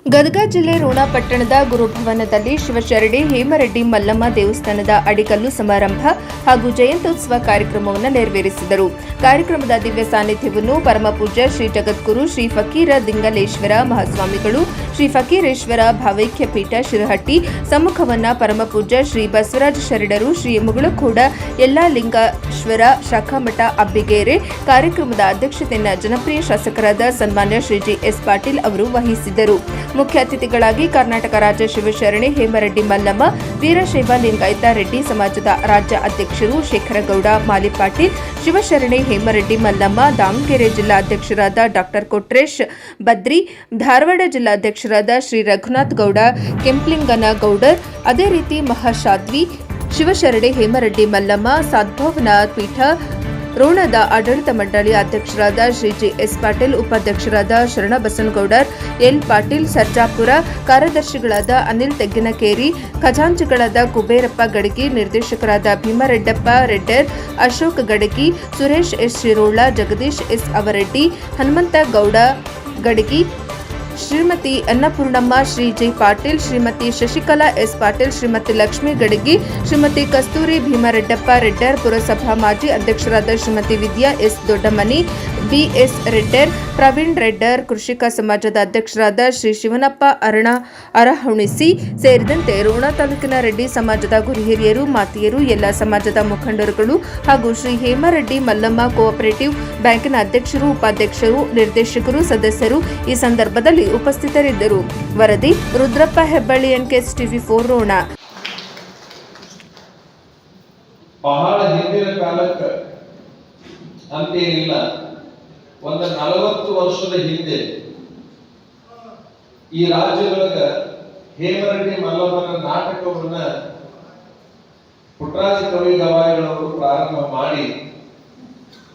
ಗದಗ ಜಿಲ್ಲೆ ರೋಣ ಪಟ್ಟಣದ ಗುರುಭವನದಲ್ಲಿ ಶಿವಶರಣೆ ಹೇಮರೆಡ್ಡಿ ಮಲ್ಲಮ್ಮ ದೇವಸ್ಥಾನದ ಅಡಿಗಲ್ಲು ಸಮಾರಂಭ ಹಾಗೂ ಜಯಂತ್ಯುತ್ಸವ ಕಾರ್ಯಕ್ರಮವನ್ನು ನೆರವೇರಿಸಿದರು. ಕಾರ್ಯಕ್ರಮದ ದಿವ್ಯ ಸಾನ್ನಿಧ್ಯವನ್ನು ಪರಮಪೂಜ್ಯ ಶ್ರೀ ಜಗದ್ಗುರು ಶ್ರೀ ಫಕೀರ ದಿಂಗಲೇಶ್ವರ ಮಹಾಸ್ವಾಮಿಗಳು, ಶ್ರೀ ಫಕೀರೇಶ್ವರ ಭಾವೈಕ್ಯ ಪೀಠ ಶಿರಹಟ್ಟಿ ಸಮ್ಮುಖವನ್ನ ಪರಮಪೂಜ್ಯ ಶ್ರೀ ಬಸವರಾಜ ಶರಣರು, ಶ್ರೀ ಮುಗಳಖೋಡ ಯಲ್ಲಾಲಿಂಗೇಶ್ವರ ಶಾಖಾಮಠ ಅಬ್ಬಿಗೇರೆ ಕಾರ್ಯಕ್ರಮದ ಅಧ್ಯಕ್ಷತೆಯನ್ನು ಜನಪ್ರಿಯ ಶಾಸಕರಾದ ಸನ್ಮಾನ್ಯ ಶ್ರೀ ಜಿ.ಎಸ್. ಪಾಟೀಲ್ ಅವರು ವಹಿಸಿದ್ದರು. ಮುಖ್ಯ ಅತಿಥಿಗಳಾಗಿ ಕರ್ನಾಟಕ ರಾಜ್ಯ ಶಿವಶರಣೆ ಹೇಮರೆಡ್ಡಿ ಮಲ್ಲಮ್ಮ ವೀರಶೈವ ಲಿಂಗಾಯತ ರೆಡ್ಡಿ ಸಮಾಜದ ರಾಜ್ಯ ಅಧ್ಯಕ್ಷರು ಶೇಖರಗೌಡ ಮಾಲಿಪಾಟೀಲ್, ಶಿವಶರಣೆ ಹೇಮರೆಡ್ಡಿ ಮಲ್ಲಮ್ಮ ದಾವಣಗೆರೆ ಜಿಲ್ಲಾ ಅಧ್ಯಕ್ಷರಾದ ಡಾ ಕೊಟ್ರೇಶ್ ಬದ್ರಿ, ಧಾರವಾಡ ಜಿಲ್ಲಾಧ್ಯಕ್ಷರಾದ ಶ್ರೀ ರಘುನಾಥ್ ಗೌಡ ಕೆಂಪ್ಲಿಂಗನಗೌಡರ್, ಅದೇ ರೀತಿ ಮಹಾಶಾದ್ವಿ, ಶಿವಶರಣೆ ಹೇಮರೆಡ್ಡಿ ಮಲ್ಲಮ್ಮ ಸದ್ಭಾವನಾ ಪೀಠ ರೋಣದ ಆಡಳಿತ ಮಂಡಳಿ ಅಧ್ಯಕ್ಷರಾದ ಶ್ರೀ ಜಿ.ಎಸ್. ಪಾಟೀಲ್, ಉಪಾಧ್ಯಕ್ಷರಾದ ಶರಣಬಸನಗೌಡರ್ ಎಲ್. ಪಾಟೀಲ್ ಸರ್ಜಾಪುರ, ಕಾರ್ಯದರ್ಶಿಗಳಾದ ಅನಿಲ್ ತೆಗ್ಗಿನಕೇರಿ, ಖಜಾಂಚಿಗಳಾದ ಕುಬೇರಪ್ಪ ಗಡಗಿ, ನಿರ್ದೇಶಕರಾದ Bhimareddappa Reddar, Ashok Gadagi, Suresh S. Shirol, Jagadish S. Avareddi, Hanumantha Gowda Gadagi, Shrimati Annapurnamma, Shri G. Patil, Shrimati Shashikala S. Patil, Shrimati Lakshmi Gadagi, Shrimati Kasturi Bhimareddappa Reddar, ಪುರಸಭಾ ಮಾಜಿ ಅಧ್ಯಕ್ಷರಾದ ಶ್ರೀಮತಿ ವಿದ್ಯಾ ಎಸ್. ದೊಡ್ಡಮನಿ, ಬಿ.ಎಸ್. ರೆಡ್ಡರ್, ಪ್ರವೀಣ್ ರೆಡ್ಡರ್, ಕೃಷಿಕ ಸಮಾಜದ ಅಧ್ಯಕ್ಷರಾದ ಶ್ರೀ ಶಿವನಪ್ಪ ಅರಹುಣಿಸಿ ಸೇರಿದಂತೆ ರೋಣ ತಾಲೂಕಿನ ರೆಡ್ಡಿ ಸಮಾಜದ ಗುರುಹಿರಿಯರು, ಮಾತೆಯರು, ಎಲ್ಲ ಸಮಾಜದ ಮುಖಂಡರುಗಳು ಹಾಗೂ ಶ್ರೀ ಹೇಮರೆಡ್ಡಿ ಮಲ್ಲಮ್ಮ ಕೋಆಪರೇಟಿವ್ ಬ್ಯಾಂಕಿನ ಅಧ್ಯಕ್ಷರು, ಉಪಾಧ್ಯಕ್ಷರು, ನಿರ್ದೇಶಕರು, ಸದಸ್ಯರು ಈ ಸಂದರ್ಭದಲ್ಲಿ ಉಪಸ್ಥಿತರಿದ್ದರು. ವರದಿ ರುದ್ರಪ್ಪ ಹೆಬ್ಬಳ್ಳಿ, ಎನ್ಕೆಎಸ್ ಟಿವಿ 4 ರೋಣ. ಬಹಳ ಹಿಂದಿನ ಕಾಲಕ್ಕೆ ಅಂತೇನಿಲ್ಲ, ಒಂದು 40 ವರ್ಷದ ಹಿಂದೆ ಈ ರಾಜ್ಯದೊಳಗ ಹೇಮರೆಡ್ಡಿ ಮಲ್ಲಮ್ಮನ ನಾಟಕವನ್ನ ಪುಟ್ಟರಾಜ ಕವಿ ಗವಾಯಿಗಳವರು ಪ್ರಾರಂಭ ಮಾಡಿ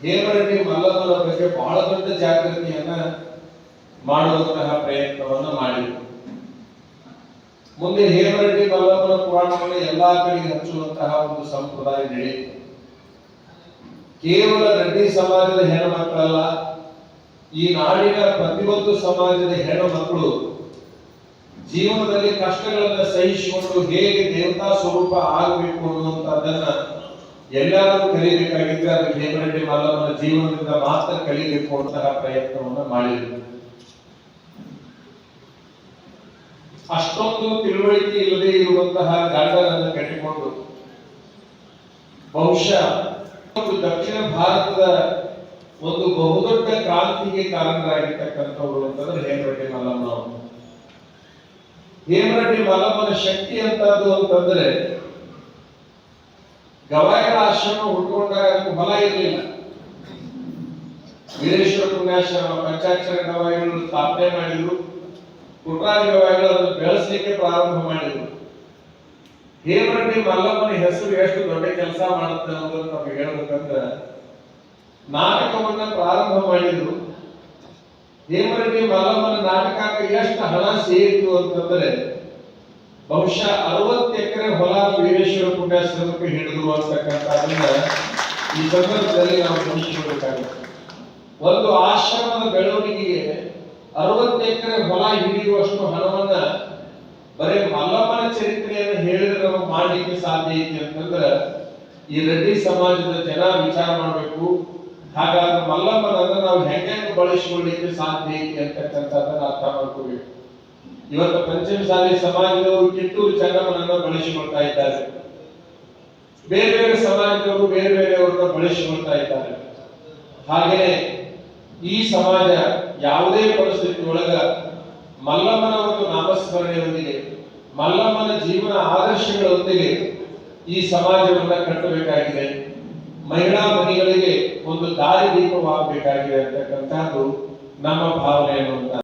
ಹೇಮರೆಡ್ಡಿ ಮಲ್ಲಮ್ಮನ ಬಗ್ಗೆ ಬಹಳ ದೊಡ್ಡ ಜಾಗೃತಿಯನ್ನ ಮಾಡುವಂತಹ ಪ್ರಯತ್ನವನ್ನು ಮಾಡಿದರು. ಮುಂದೆ ಹೇಮರೆಡ್ಡಿ ಮಲ್ಲಮ್ಮನ ಪುರಾಣವನ್ನು ಎಲ್ಲಾ ಕಡೆಗೆ ಹಚ್ಚುವಂತಹ ಒಂದು ಸಂಪ್ರದಾಯ ನಡೆಯಿತು. ಕೇವಲ ರೆಡ್ಡಿ ಸಮಾಜದ ಹೆಣ್ಣು ಮಕ್ಕಳಲ್ಲ, ಈ ನಾಡಿನ ಪ್ರತಿಯೊಂದು ಸಮಾಜದ ಹೆಣ್ಣು ಮಕ್ಕಳು ಜೀವನದಲ್ಲಿ ಕಷ್ಟಗಳನ್ನು ಸಹಿಸಿಕೊಂಡು ಹೇಗೆ ದೇವತಾ ಸ್ವರೂಪ ಆಗಬೇಕು ಅನ್ನುವಂಥದ್ದನ್ನ ಎಲ್ಲರೂ ಕಲಿಬೇಕಾಗಿದ್ದರೆ ಅದು ಹೇಮರೆಡ್ಡಿ ಮಲ್ಲಮ್ಮನ ಜೀವನದಿಂದ ಮಾತ್ರ ಕಲಿಬೇಕು ಅಂತಹ ಪ್ರಯತ್ನವನ್ನು ಮಾಡಿದರು. ಅಷ್ಟೊಂದು ತಿಳುವಳಿಕೆ ಇಲ್ಲದೆ ಇರುವಂತಹ ಗಂಡನನ್ನು ಕಟ್ಟಿಕೊಂಡು ಬಹುಶಃ ದಕ್ಷಿಣ ಭಾರತದ ಒಂದು ಬಹುದೊಡ್ಡ ಕ್ರಾಂತಿಗೆ ಕಾರಣರಾಗಿರ್ತಕ್ಕಂಥವ್ರು ಅಂತಂದ್ರೆ ಹೇಮರೆಡ್ಡಿ ಮಲ್ಲಮ್ಮ. ಹೇಮರೆಡ್ಡಿ ಮಲ್ಲಮ್ಮನ ಶಕ್ತಿ ಅಂತದ್ದು ಅಂತಂದ್ರೆ ಗವಾಯಿಗಳ ಆಶ್ರಮ ಹುಟ್ಟುಕೊಂಡಾಗ ಅದಕ್ಕೆ ಬಲ ಇರಲಿಲ್ಲ. ವೀರೇಶ್ವರ ಪುಣ್ಯಾಶ್ರಮ ಪಂಚಾಕ್ಷರ ಗವಾಯಿಗಳು ಸ್ಥಾಪನೆ ಮಾಡಿದ್ರು, ಪುಟ್ಟರಾಜ ಗವಾಯಿಗಳು ಅದನ್ನು ಬೆಳೆಸಲಿಕ್ಕೆ ಪ್ರಾರಂಭ ಮಾಡಿದ್ರು. ಹೇಮರೆಡ್ಡಿ ಮಲ್ಲಮ್ಮನ ಹೆಸರು ಎಷ್ಟು ದೊಡ್ಡ ಕೆಲಸ ಮಾಡುತ್ತೆ ಅನ್ನೋದನ್ನು ನಮಗೆ ಹೇಳ್ಬೇಕಂದ್ರೆ ನಾಟಕವನ್ನ ಪ್ರಾರಂಭ ಮಾಡಿದ್ರು. ಹೇಮರೆಡ್ಡಿ ಮಲ್ಲಮ್ಮನ ನಾಟಕಕ್ಕೆ ಎಷ್ಟು ಹಣ ಸೇರಿತು ಅಂತಂದ್ರೆ ಬಹುಶಃ 60 ಎಕರೆ ಹೊಲ ವೀರೇಶ್ವರ ಪುಣ್ಯಾಶ್ರಮಕ್ಕೆ ಹಿಡಿದ್ರು ಅಂತಕ್ಕಂಥದ್ದನ್ನ ಈ ಸಂದರ್ಭದಲ್ಲಿ ನಾವು ಗಮನಿಸಿಕೊಳ್ಳಬೇಕಾಗುತ್ತೆ. ಒಂದು ಆಶ್ರಮದ ಬೆಳವಣಿಗೆಗೆ 60 ಎಕರೆ ಹೊಲ ಹಿಡಿಯುವಷ್ಟು ಹಣವನ್ನ ಬರೀ ಮಲ್ಲಮ್ಮನ ಚರಿತ್ರೆಯನ್ನು ಹೇಳಿದ್ರೆ ನಾವು ಮಾಡ್ಲಿಕ್ಕೆ ಸಾಧ್ಯ ಐತಿ ಅಂತಂದ್ರೆ ಈ ರೆಡ್ಡಿ ಸಮಾಜದ ಜನ ವಿಚಾರ ಮಾಡಬೇಕು. ಹಾಗಾದ್ರೆ ಮಲ್ಲಮ್ಮನನ್ನ ನಾವು ಹೆಂಗೆ ಬಳಸಿಕೊಳ್ಳಿಕ್ಕೆ ಸಾಧ್ಯ ಐತಿ ಅಂತಕ್ಕಂಥದ್ದನ್ನ ಅರ್ಥ ಮಾಡ್ಕೋಬೇಕು. ಇವತ್ತು ಪಂಚಮಸಾಲಿ ಸಮಾಜದವರು ಕಿತ್ತೂರು ಚೆನ್ನಮ್ಮನನ್ನ ಬಳಸಿಕೊಳ್ತಾ ಇದ್ದಾರೆ, ಬೇರೆ ಬೇರೆ ಸಮಾಜದವರು ಬೇರೆ ಬೇರೆಯವ್ರನ್ನ ಬಳಸಿಕೊಳ್ತಾ ಇದ್ದಾರೆ. ಹಾಗೆಯೇ ಈ ಸಮಾಜ ಯಾವುದೇ ಪರಿಸ್ಥಿತಿ ಒಳಗ ಮಲ್ಲಮ್ಮನ ಒಂದು ನಾಮಸ್ಮರಣೆಯೊಂದಿಗೆ ಮಲ್ಲಮ್ಮನ ಜೀವನ ಆದರ್ಶಗಳೊಂದಿಗೆ ಈ ಸಮಾಜವನ್ನ ಕಟ್ಟಬೇಕಾಗಿದೆ. ಮಹಿಳಾ ಮನೆಗಳಿಗೆ ಒಂದು ದಾರಿ ದೀಪವಾಗಬೇಕಾಗಿದೆ ಅಂತಕ್ಕಂಥದ್ದು ನಮ್ಮ ಭಾವನೆ ಅನ್ನುವಂಥ